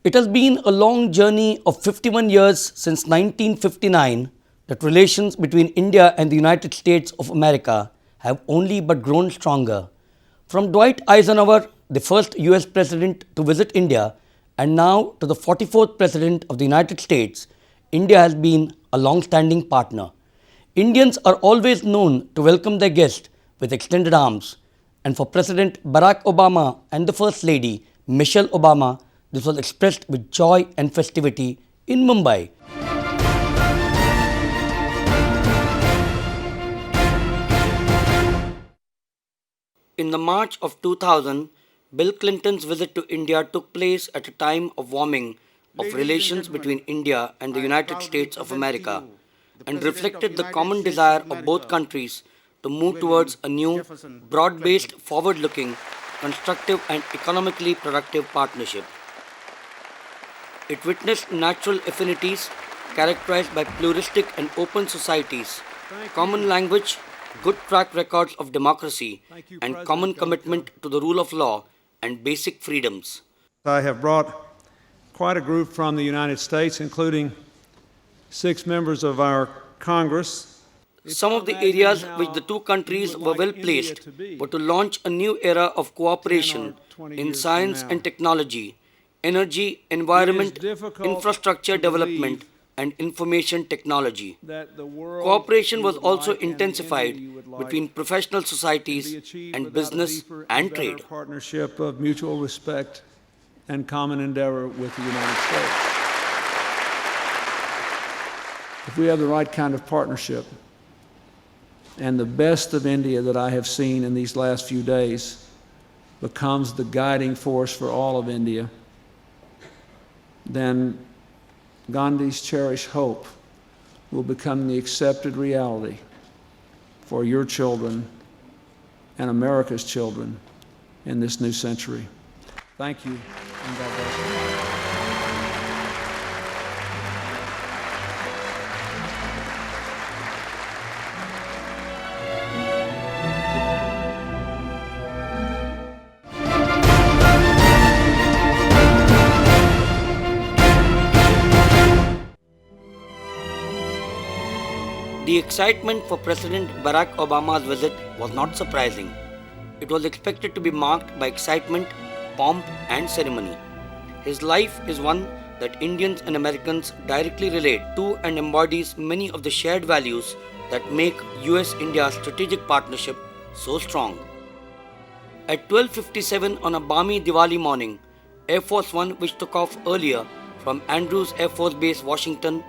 It has been a long journey of 51 years since 1959 that relations between India and the United States of America have only but grown stronger. From Dwight Eisenhower, the first US president to visit India, and now to the 44th president of the United States, India has been a long-standing partner. Indians are always known to welcome their guests with extended arms, and for President Barack Obama and the First Lady, Michelle Obama, this was expressed with joy and festivity in Mumbai. In the March of 2000, Bill Clinton's visit to India took place at a time of warming of relations between India and the United States of America and reflected the common desire of both countries to move towards a new, broad-based, forward-looking, constructive and economically productive partnership. It witnessed natural affinities characterized by pluralistic and open societies, common language, good track records of democracy, and common commitment to the rule of law and basic freedoms. I have brought quite a group from the United States, including 6 members of our Congress. Some of the areas which the two countries were well placed were to launch a new era of cooperation in science and technology, energy, environment, infrastructure development, and information technology. Cooperation was also intensified between professional societies and business and trade. Partnership of mutual respect and common endeavor with the United States. If we have the right kind of partnership, and the best of India that I have seen in these last few days becomes the guiding force for all of India, then Gandhi's cherished hope will become the accepted reality for your children and America's children in this new century. Thank you, and God bless you. The excitement for President Barack Obama's visit was not surprising. It was expected to be marked by excitement, pomp, and ceremony. His life is one that Indians and Americans directly relate to and embodies many of the shared values that make US-India strategic partnership so strong. At 12:57 on a balmy Diwali morning, Air Force One, which took off earlier from Andrews Air Force Base, Washington,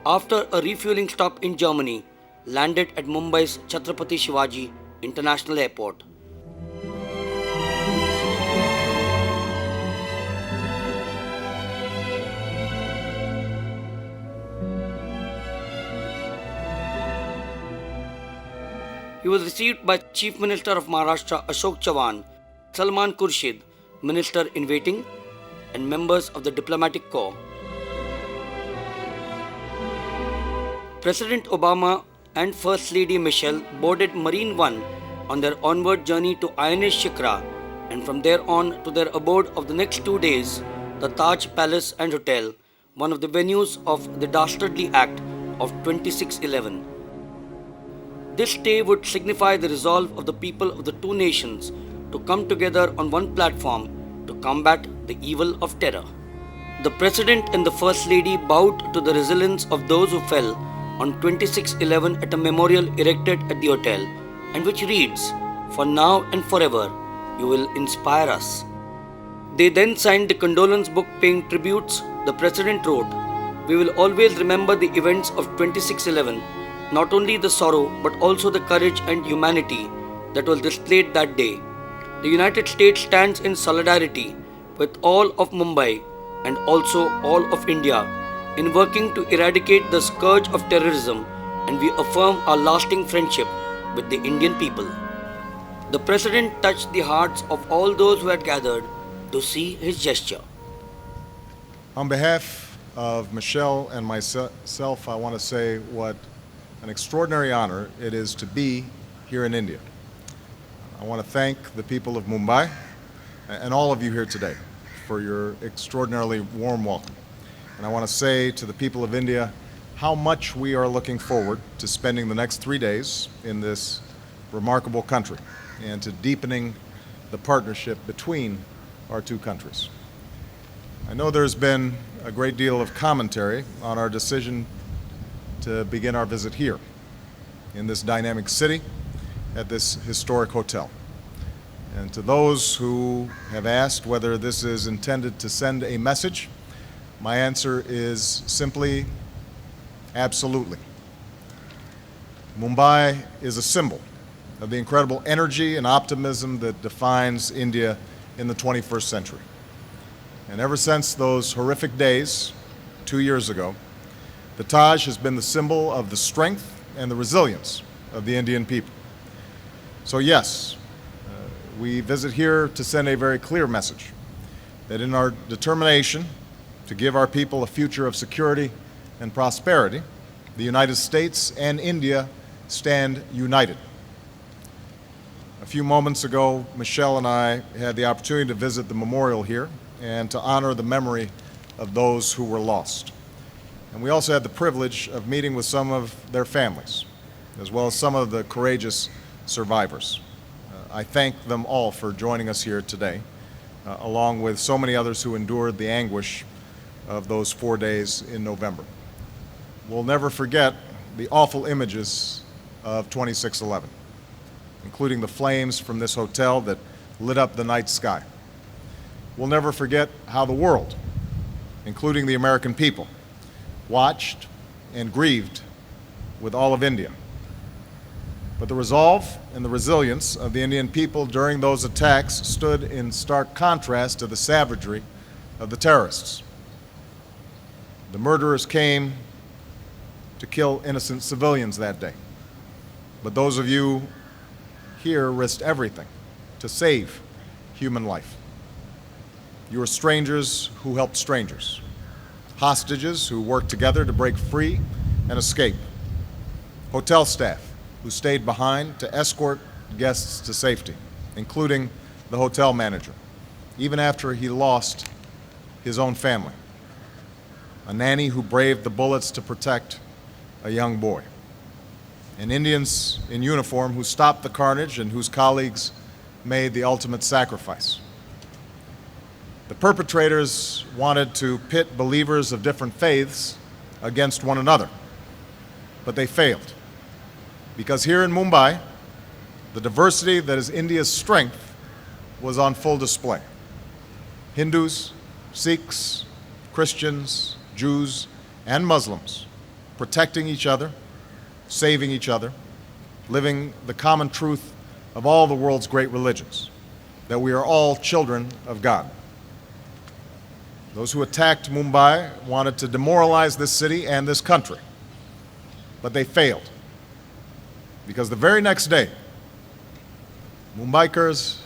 after a refueling stop in Germany, landed at Mumbai's Chhatrapati Shivaji International Airport. He was received by Chief Minister of Maharashtra Ashok Chavan, Salman Khurshid, Minister in Waiting, and members of the Diplomatic Corps. President Obama and First Lady Michelle boarded Marine One on their onward journey to INS Shikra, and from there on to their abode of the next 2 days, the Taj Palace and Hotel, one of the venues of the dastardly act of 2611. This stay would signify the resolve of the people of the two nations to come together on one platform to combat the evil of terror. The President and the First Lady bowed to the resilience of those who fell on 2611 at a memorial erected at the hotel, and which reads, "For now and forever, you will inspire us." They then signed the condolence book paying tributes. The President wrote, "We will always remember the events of 2611, not only the sorrow but also the courage and humanity that was displayed that day. The United States stands in solidarity with all of Mumbai and also all of India in working to eradicate the scourge of terrorism, and we affirm our lasting friendship with the Indian people." The President touched the hearts of all those who had gathered to see his gesture. On behalf of Michelle and myself, I want to say what an extraordinary honor it is to be here in India. I want to thank the people of Mumbai and all of you here today for your extraordinarily warm welcome. And I want to say to the people of India how much we are looking forward to spending the next 3 days in this remarkable country and to deepening the partnership between our two countries. I know there's been a great deal of commentary on our decision to begin our visit here in this dynamic city at this historic hotel. And to those who have asked whether this is intended to send a message, my answer is simply absolutely. Mumbai is a symbol of the incredible energy and optimism that defines India in the 21st century. And ever since those horrific days 2 years ago, the Taj has been the symbol of the strength and the resilience of the Indian people. So yes, we visit here to send a very clear message that in our determination to give our people a future of security and prosperity, the United States and India stand united. A few moments ago, Michelle and I had the opportunity to visit the memorial here and to honor the memory of those who were lost. And we also had the privilege of meeting with some of their families, as well as some of the courageous survivors. I thank them all for joining us here today, along with so many others who endured the anguish of those 4 days in November. We'll never forget the awful images of 26/11, including the flames from this hotel that lit up the night sky. We'll never forget how the world, including the American people, watched and grieved with all of India. But the resolve and the resilience of the Indian people during those attacks stood in stark contrast to the savagery of the terrorists. The murderers came to kill innocent civilians that day. But those of you here risked everything to save human life. You are strangers who helped strangers, hostages who worked together to break free and escape, hotel staff who stayed behind to escort guests to safety, including the hotel manager, even after he lost his own family, a nanny who braved the bullets to protect a young boy, and Indians in uniform who stopped the carnage and whose colleagues made the ultimate sacrifice. The perpetrators wanted to pit believers of different faiths against one another, but they failed. Because here in Mumbai, the diversity that is India's strength was on full display. Hindus, Sikhs, Christians, Jews, and Muslims protecting each other, saving each other, living the common truth of all the world's great religions, that we are all children of God. Those who attacked Mumbai wanted to demoralize this city and this country, but they failed. Because the very next day, Mumbaikars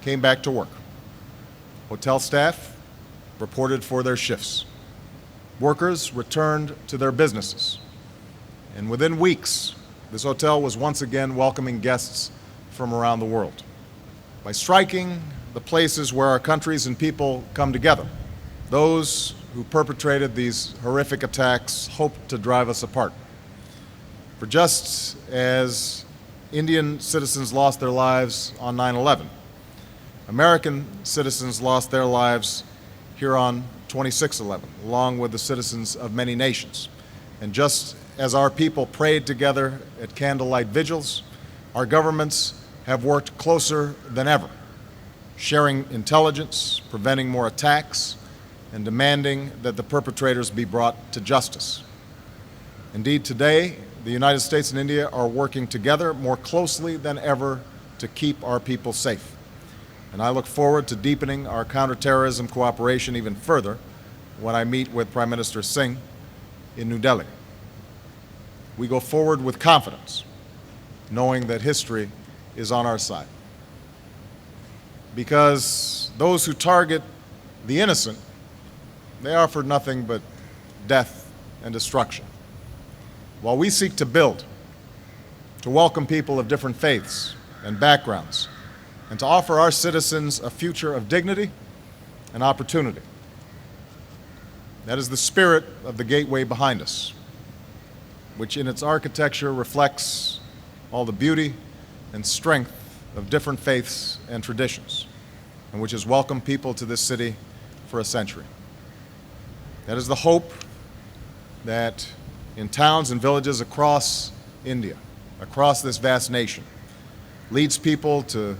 came back to work. Hotel staff reported for their shifts. Workers returned to their businesses. And within weeks, this hotel was once again welcoming guests from around the world. By striking the places where our countries and people come together, those who perpetrated these horrific attacks hoped to drive us apart. For just as Indian citizens lost their lives on 9/11, American citizens lost their lives here on 26/11, along with the citizens of many nations. And just as our people prayed together at candlelight vigils, our governments have worked closer than ever, sharing intelligence, preventing more attacks, and demanding that the perpetrators be brought to justice. Indeed, today, the United States and India are working together more closely than ever to keep our people safe. And I look forward to deepening our counterterrorism cooperation even further when I meet with Prime Minister Singh in New Delhi. We go forward with confidence, knowing that history is on our side. Because those who target the innocent, they offer nothing but death and destruction. While we seek to build, to welcome people of different faiths and backgrounds, and to offer our citizens a future of dignity, and opportunity. That is the spirit of the gateway behind us, which in its architecture reflects all the beauty and strength of different faiths and traditions, and which has welcomed people to this city for a century. That is the hope that in towns and villages across India, across this vast nation, leads people to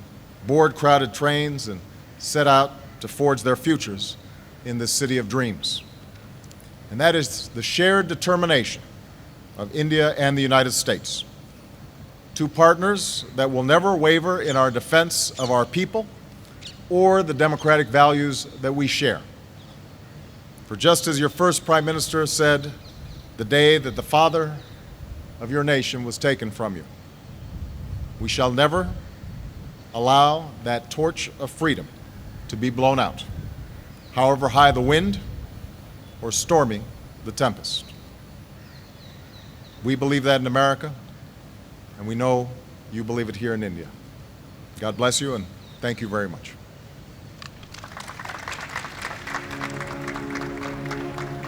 board crowded trains and set out to forge their futures in this city of dreams. And that is the shared determination of India and the United States, two partners that will never waver in our defense of our people or the democratic values that we share. For just as your first Prime Minister said the day that the father of your nation was taken from you, we shall never allow that torch of freedom to be blown out, however high the wind or stormy the tempest. We believe that in America, and we know you believe it here in India. God bless you, and thank you very much.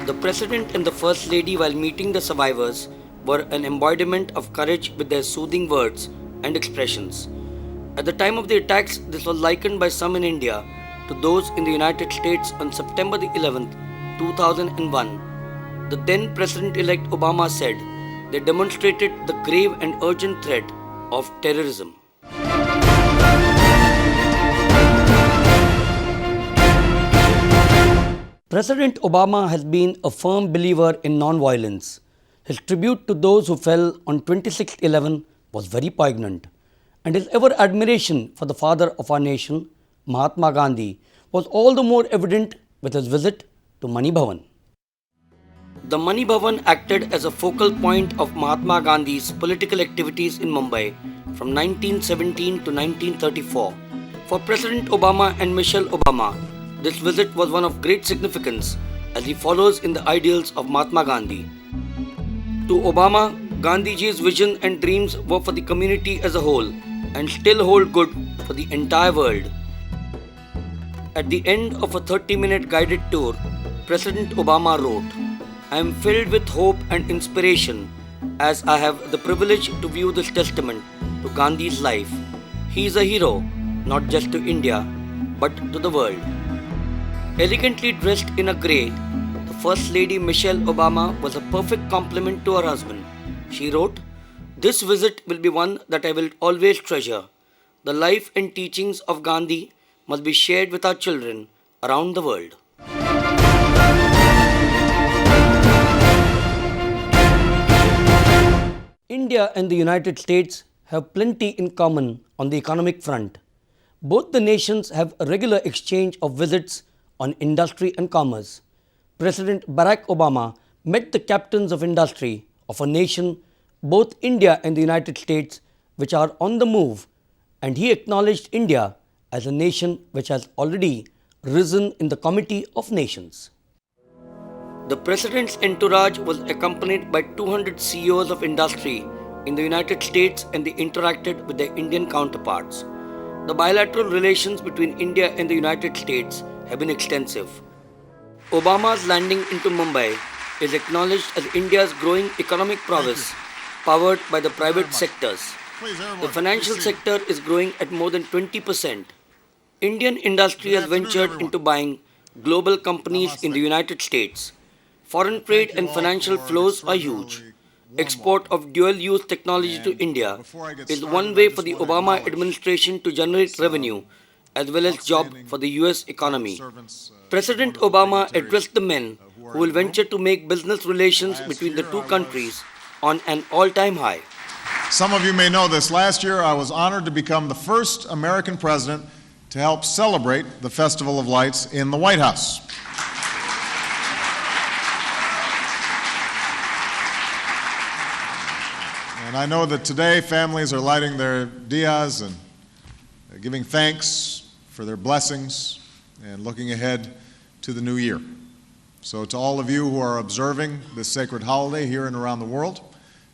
The President and the First Lady, while meeting the survivors, were an embodiment of courage with their soothing words and expressions. At the time of the attacks, this was likened by some in India to those in the United States on September the 11th, 2001. The then President-elect Obama said they demonstrated the grave and urgent threat of terrorism. President Obama has been a firm believer in non-violence. His tribute to those who fell on 26/11 was very poignant, and his ever admiration for the father of our nation, Mahatma Gandhi, was all the more evident with his visit to Mani Bhavan. The Mani Bhavan acted as a focal point of Mahatma Gandhi's political activities in Mumbai from 1917 to 1934. For President Obama and Michelle Obama, this visit was one of great significance as he follows in the ideals of Mahatma Gandhi. To Obama, Gandhiji's vision and dreams were for the community as a whole and still hold good for the entire world. At the end of a 30-minute guided tour, President Obama wrote, "I am filled with hope and inspiration as I have the privilege to view this testament to Gandhi's life. He is a hero, not just to India, but to the world." Elegantly dressed in a grey, the First Lady Michelle Obama was a perfect complement to her husband. She wrote, "This visit will be one that I will always treasure. The life and teachings of Gandhi must be shared with our children around the world." India and the United States have plenty in common on the economic front. Both the nations have a regular exchange of visits on industry and commerce. President Barack Obama met the captains of industry of a nation, both India and the United States, which are on the move, and he acknowledged India as a nation which has already risen in the Committee of Nations. The President's entourage was accompanied by 200 CEOs of industry in the United States, and they interacted with their Indian counterparts. The bilateral relations between India and the United States have been extensive. Obama's landing into Mumbai is acknowledged as India's growing economic prowess, powered by the private sectors. The financial sector is growing at more than 20%. Indian industry has ventured into buying global companies in the United States. Foreign trade and financial flows are huge. Export of dual-use technology to India is one way for the Obama administration to generate revenue as well as jobs for the US economy. President Obama addressed the men who will venture to make business relations between the two countries on an all-time high. Some of you may know this. Last year, I was honored to become the first American president to help celebrate the Festival of Lights in the White House. And I know that today families are lighting their diyas and giving thanks for their blessings and looking ahead to the new year. So to all of you who are observing this sacred holiday here and around the world,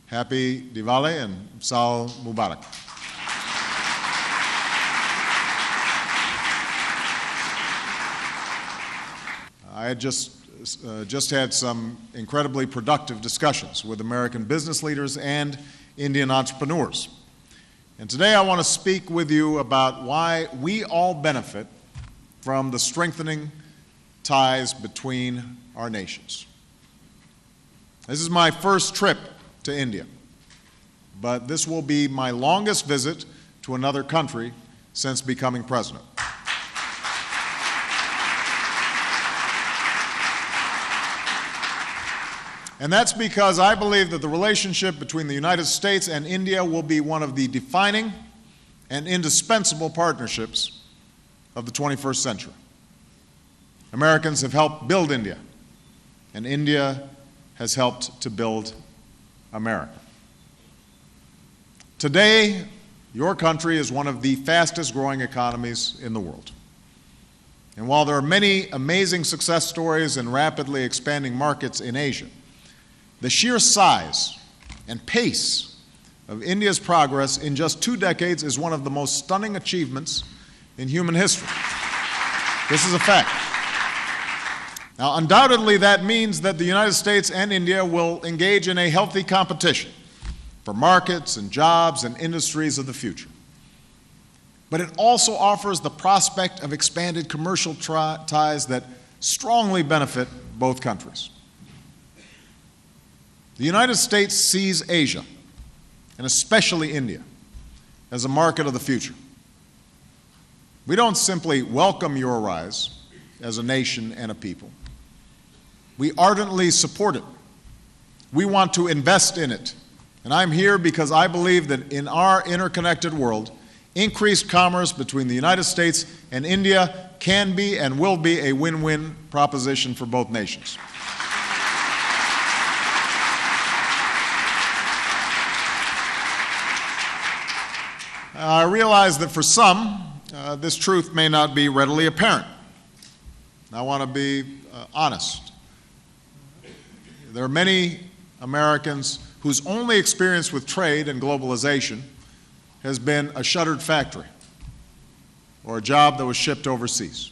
happy Diwali and Saal Mubarak. I had just had some incredibly productive discussions with American business leaders and Indian entrepreneurs. And today I want to speak with you about why we all benefit from the strengthening ties between our nations. This is my first trip to India, but this will be my longest visit to another country since becoming president. And that's because I believe that the relationship between the United States and India will be one of the defining and indispensable partnerships of the 21st century. Americans have helped build India, and India has helped to build America. Today, your country is one of the fastest growing economies in the world. And while there are many amazing success stories and rapidly expanding markets in Asia, the sheer size and pace of India's progress in just 2 decades is one of the most stunning achievements in human history. This is a fact. Now, undoubtedly, that means that the United States and India will engage in a healthy competition for markets and jobs and industries of the future. But it also offers the prospect of expanded commercial ties that strongly benefit both countries. The United States sees Asia, and especially India, as a market of the future. We don't simply welcome your rise as a nation and a people. We ardently support it. We want to invest in it. And I'm here because I believe that in our interconnected world, increased commerce between the United States and India can be and will be a win-win proposition for both nations. I realize that for some, this truth may not be readily apparent. I want to be honest. There are many Americans whose only experience with trade and globalization has been a shuttered factory or a job that was shipped overseas.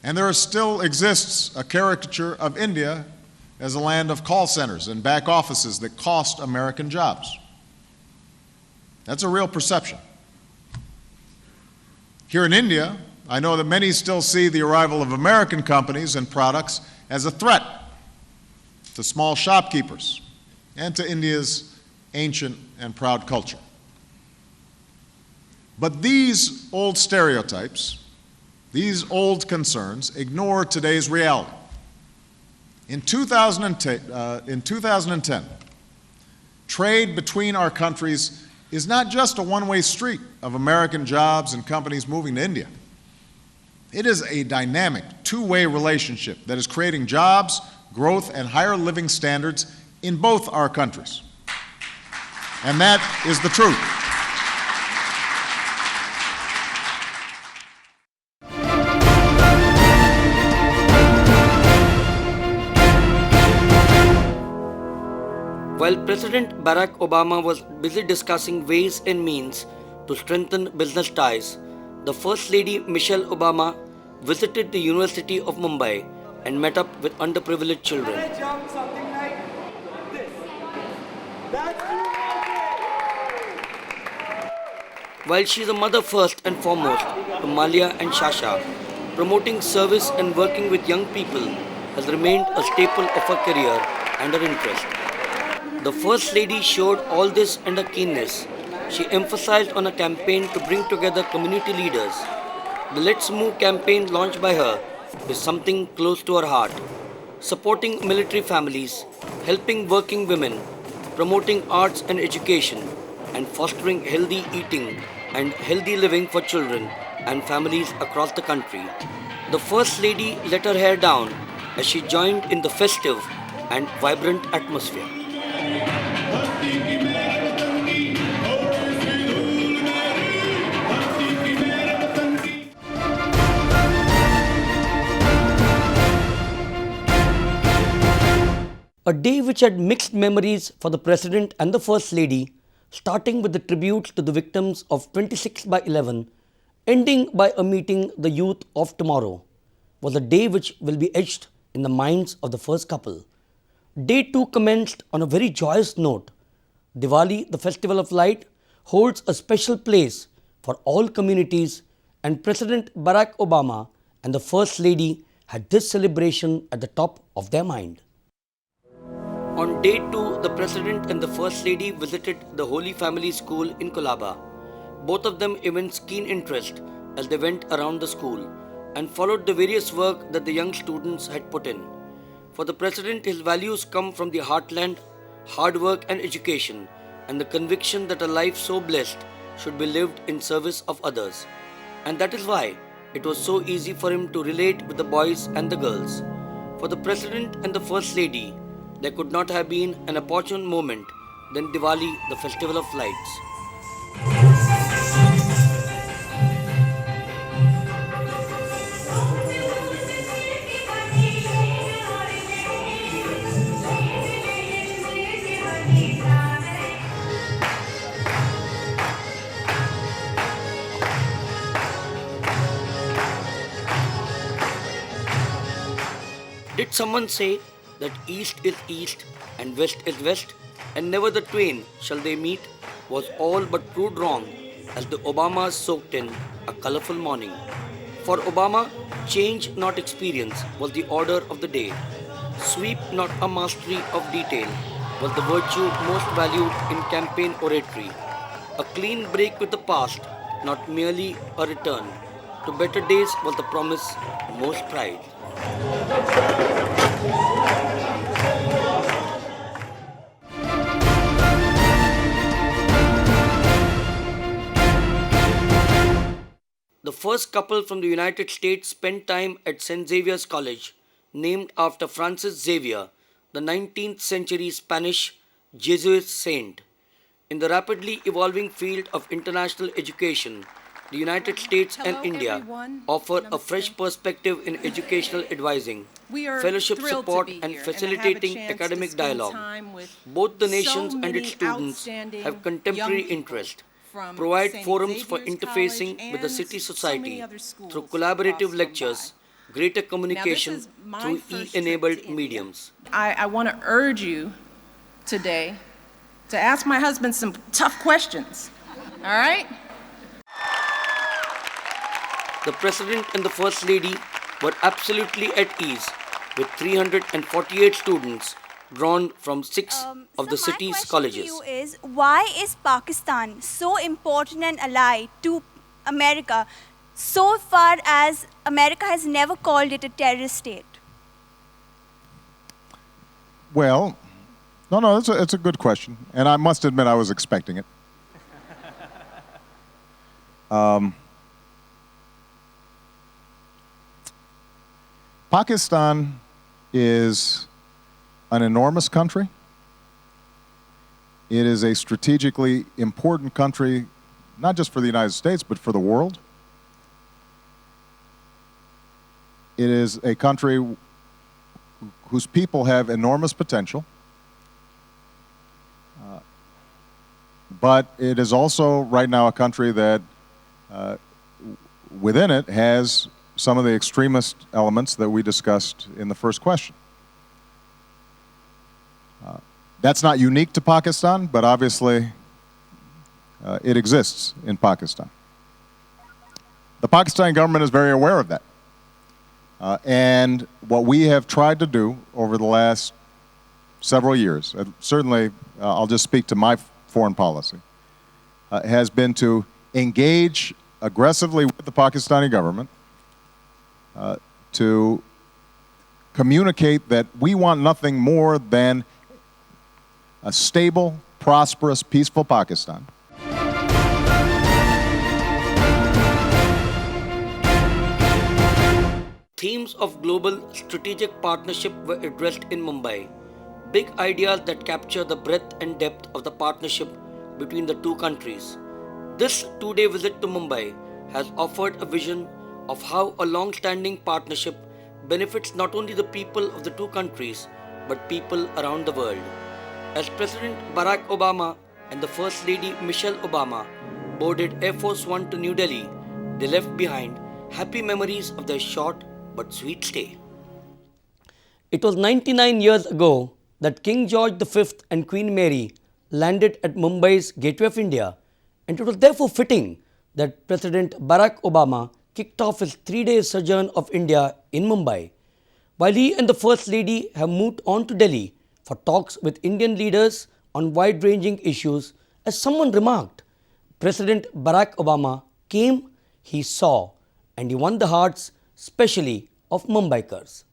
And there still exists a caricature of India as a land of call centers and back offices that cost American jobs. That's a real perception. Here in India, I know that many still see the arrival of American companies and products as a threat to small shopkeepers and to India's ancient and proud culture. But these old stereotypes, these old concerns, ignore today's reality. In 2010, trade between our countries is not just a one-way street of American jobs and companies moving to India. It is a dynamic, two-way relationship that is creating jobs, growth, and higher living standards in both our countries. And that is the truth. While President Barack Obama was busy discussing ways and means to strengthen business ties, the First Lady Michelle Obama visited the University of Mumbai and met up with underprivileged children. Can I jump something like this? That's While she is a mother first and foremost to Malia and Shasha, promoting service and working with young people has remained a staple of her career and her interest. The First Lady showed all this and her keenness. She emphasized on a campaign to bring together community leaders. The Let's Move campaign launched by her is something close to her heart. Supporting military families, helping working women, promoting arts and education, and fostering healthy eating and healthy living for children and families across the country. The First Lady let her hair down as she joined in the festive and vibrant atmosphere. A day which had mixed memories for the President and the First Lady, starting with the tributes to the victims of 26/11, ending by a meeting the youth of tomorrow. was a day which will be etched in the minds of the first couple. Day 2 commenced on a very joyous note. Diwali, the festival of light, holds a special place for all communities, and President Barack Obama and the First Lady had this celebration at the top of their mind. On day 2, the President and the First Lady visited the Holy Family School in Colaba. Both of them evinced keen interest as they went around the school and followed the various work that the young students had put in. For the President, his values come from the heartland, hard work and education, and the conviction that a life so blessed should be lived in service of others. And that is why it was so easy for him to relate with the boys and the girls. For the President and the First Lady, there could not have been an opportune moment than Diwali, the festival of lights. Did someone say that east is east and west is west, and never the twain shall they meet, was all but proved wrong as the Obamas soaked in a colorful morning. For Obama, change not experience was the order of the day. Sweep not a mastery of detail was the virtue most valued in campaign oratory. A clean break with the past, not merely a return to better days, was the promise most prized. The first couple from the United States spent time at St. Xavier's College, named after Francis Xavier, the 19th century Spanish Jesuit saint. In the rapidly evolving field of international education, the United States and India offer a fresh perspective in educational advising, fellowship support and facilitating academic dialogue. Both the nations and its students have contemporary interest, provide forums for interfacing with the city society through collaborative lectures, greater communication through e-enabled mediums. I want to urge you today to ask my husband some tough questions, all right? The President and the First Lady were absolutely at ease with 348 students drawn from 6 of the city's colleges. My question to you is, why is Pakistan so important and allied to America so far as America has never called it a terrorist state? Well, no, it's a good question, and I must admit I was expecting it. Pakistan is an enormous country. It is a strategically important country, not just for the United States, but for the world. It is a country whose people have enormous potential, but it is also right now a country that within it has some of the extremist elements that we discussed in the first question. That's not unique to Pakistan, but obviously it exists in Pakistan. The Pakistani government is very aware of that. And what we have tried to do over the last several years, certainly I'll just speak to my foreign policy, has been to engage aggressively with the Pakistani government to communicate that we want nothing more than a stable, prosperous, peaceful Pakistan. Themes of global strategic partnership were addressed in Mumbai. Big ideas that capture the breadth and depth of the partnership between the two countries. This two-day visit to Mumbai has offered a vision of how a long-standing partnership benefits not only the people of the two countries, but people around the world. As President Barack Obama and the First Lady Michelle Obama boarded Air Force One to New Delhi, they left behind happy memories of their short but sweet stay. It was 99 years ago that King George V and Queen Mary landed at Mumbai's Gateway of India, and it was therefore fitting that President Barack Obama kicked off his 3-day sojourn of India in Mumbai. While he and the First Lady have moved on to Delhi for talks with Indian leaders on wide-ranging issues, as someone remarked, President Barack Obama came, he saw, and he won the hearts, especially of Mumbaikars.